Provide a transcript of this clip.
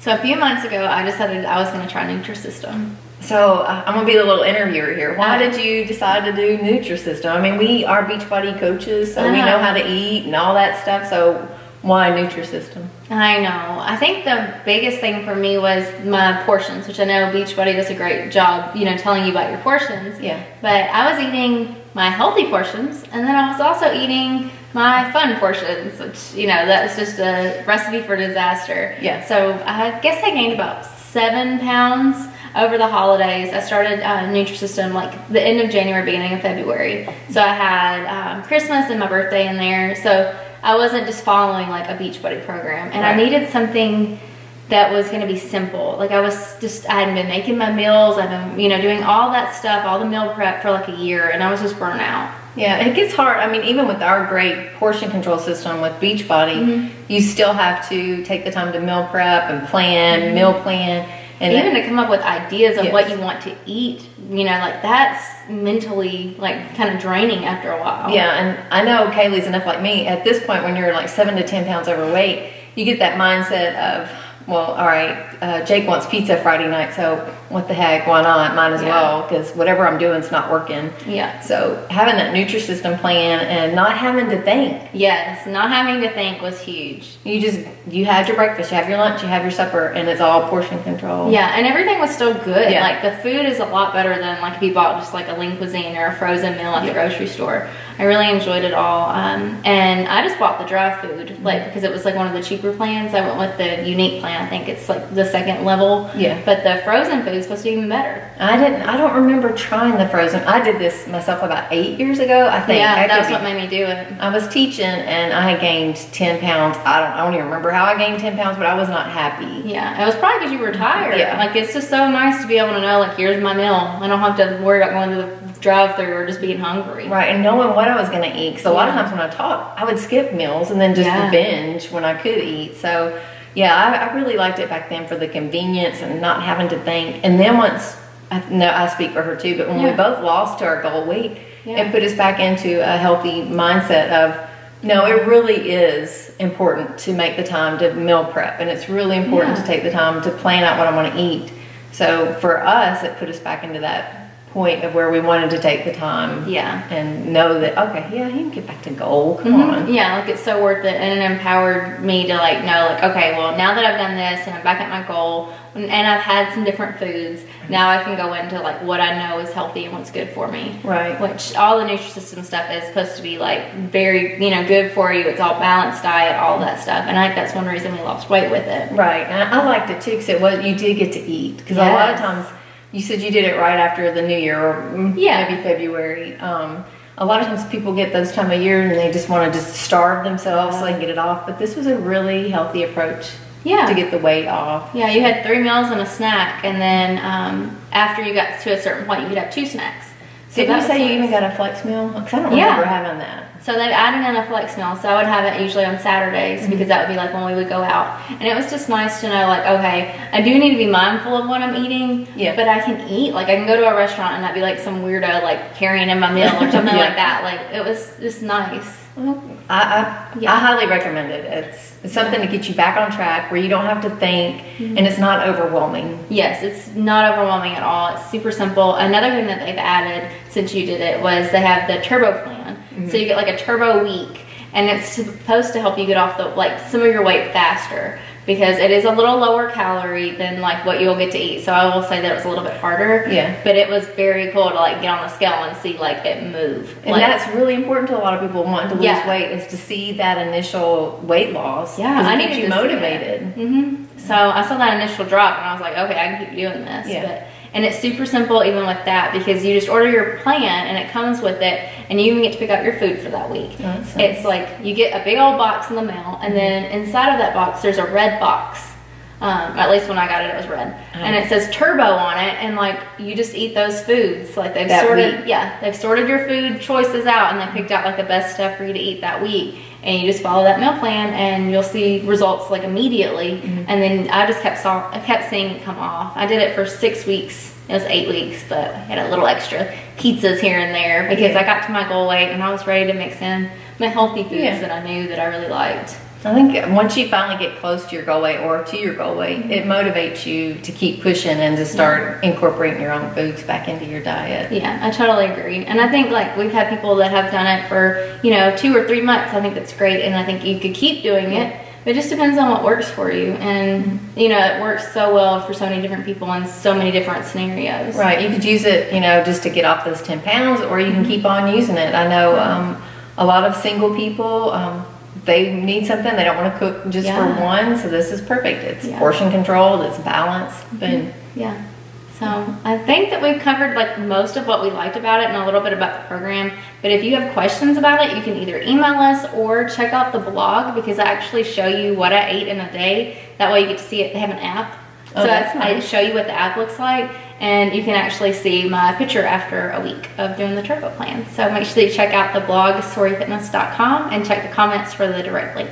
So a few months ago, I decided I was going to try Nutrisystem. So I'm going to be the little interviewer here. Why did you decide to do Nutrisystem? I mean, we are Beachbody coaches, so we know how to eat and all that stuff. So why Nutrisystem? I know. I think the biggest thing for me was my portions, which I know Beachbody does a great job, telling you about your portions. Yeah. But I was eating my healthy portions, and then I was also eating my fun portions, which, that's just a recipe for disaster. Yeah. So I guess I gained about 7 pounds over the holidays. I started Nutrisystem like the end of January, beginning of February. So I had Christmas and my birthday in there. So I wasn't just following like a Beachbody program, and I needed something that was going to be simple. Like I hadn't been making my meals. I've been, doing all that stuff, all the meal prep for like a year, and I was just burnt out. Yeah, it gets hard. I mean, even with our great portion control system with Beachbody, you still have to take the time to meal prep and plan, meal plan. And even to come up with ideas of what you want to eat, like that's mentally like kind of draining after a while. Yeah, and I know Kaylee's enough like me. At this point, when you're like 7 to 10 pounds overweight, you get that mindset of, well, all right, Jake wants pizza Friday night, so what the heck, why not? Might as well, because whatever I'm doing is not working. Yeah. So having that Nutrisystem plan and not having to think. Yes, not having to think was huge. You had your breakfast, you have your lunch, you have your supper, and it's all portion control. Yeah, and everything was still good. Yeah. Like the food is a lot better than like if you bought just like a lean cuisine or a frozen meal at the grocery store. I really enjoyed it all. And I just bought the dry food, because it was like one of the cheaper plans. I went with the unique plan. I think it's like the second level. Yeah. But the frozen food is supposed to be even better. I don't remember trying the frozen. I did this myself about 8 years ago, I think. Yeah, that's what made me do it. I was teaching and I had gained 10 pounds. I don't even remember how I gained 10 pounds, but I was not happy. Yeah, it was probably because you were tired. Yeah. Like it's just so nice to be able to know, like, here's my meal. I don't have to worry about going to the drive-through or just being hungry. Right, and knowing what I was going to eat. Because a lot of times when I taught, I would skip meals and then just binge when I could eat. So yeah, I really liked it back then for the convenience and not having to think. And then once, I speak for her too, but when we both lost to our goal weight, it put us back into a healthy mindset of, no, it really is important to make the time to meal prep. And it's really important to take the time to plan out what I want to eat. So for us, it put us back into that point of where we wanted to take the time and know that, okay, you can get back to goal. Come on. Yeah, like it's so worth it, and it empowered me to like know, like, okay, well, now that I've done this and I'm back at my goal and I've had some different foods, now I can go into like what I know is healthy and what's good for me. Right. Which all the Nutrisystem stuff is supposed to be like very, good for you. It's all balanced diet, all that stuff, and I think that's one reason we lost weight with it. Right, and I liked it too because you did get to eat, because a lot of times. You said you did it right after the new year, or maybe February. A lot of times people get those time of year and they just want to just starve themselves so they can get it off. But this was a really healthy approach to get the weight off. Yeah, you had 3 meals and a snack, and then after you got to a certain point, you could have 2 snacks. So did you say you even got a flex meal? Because I don't remember having that. So they've added in a flex meal, so I would have it usually on Saturdays because that would be like when we would go out. And it was just nice to know, like, okay, I do need to be mindful of what I'm eating, but I can eat. Like, I can go to a restaurant and not be like some weirdo, like, carrying in my meal or something like that. Like, it was just nice. I highly recommend it. It's something to get you back on track where you don't have to think and it's not overwhelming. Yes, it's not overwhelming at all. It's super simple. Another thing that they've added since you did it was they have the Turbo plan. So you get like a Turbo week, and it's supposed to help you get off some of your weight faster, because it is a little lower calorie than like what you'll get to eat. So I will say that it was a little bit harder. Yeah. But it was very cool to like get on the scale and see like it move. And that's really important to a lot of people wanting to lose weight, is to see that initial weight loss. Yeah, I need you motivated. So I saw that initial drop and I was like, okay, I can keep doing this. Yeah. And it's super simple even with that, because you just order your plan and it comes with it, and you even get to pick out your food for that week. It's like you get a big old box in the mail, and then inside of that box there's a red box. At least when I got it was red. And it says Turbo on it, and like you just eat those foods. Like they've sorted your food choices out, and they picked out like the best stuff for you to eat that week. And you just follow that meal plan and you'll see results like immediately. And then I just kept seeing it come off. I did it for 6 weeks. It was 8 weeks, but I had a little extra pizzas here and there because I got to my goal weight and I was ready to mix in my healthy foods that I knew that I really liked. I think once you finally get close to your goal weight or to your goal weight, it motivates you to keep pushing and to start incorporating your own foods back into your diet. Yeah, I totally agree. And I think like we've had people that have done it for, you know, 2 or 3 months. I think that's great. And I think you could keep doing it. But it just depends on what works for you. And, you know, it works so well for so many different people in so many different scenarios. Right. You could use it, you know, just to get off those 10 pounds, or you can keep on using it. I know a lot of single people, they need something. They don't want to cook just for one. So this is perfect. It's portion controlled. It's balanced. Boom. Yeah. So I think that we've covered like most of what we liked about it and a little bit about the program. But if you have questions about it, you can either email us or check out the blog, because I actually show you what I ate in a day. That way you get to see it. They have an app. So I show you what the app looks like, and you can actually see my picture after a week of doing the Turbo plan. So make sure that you check out the blog, soaryfitness.com, and check the comments for the direct link.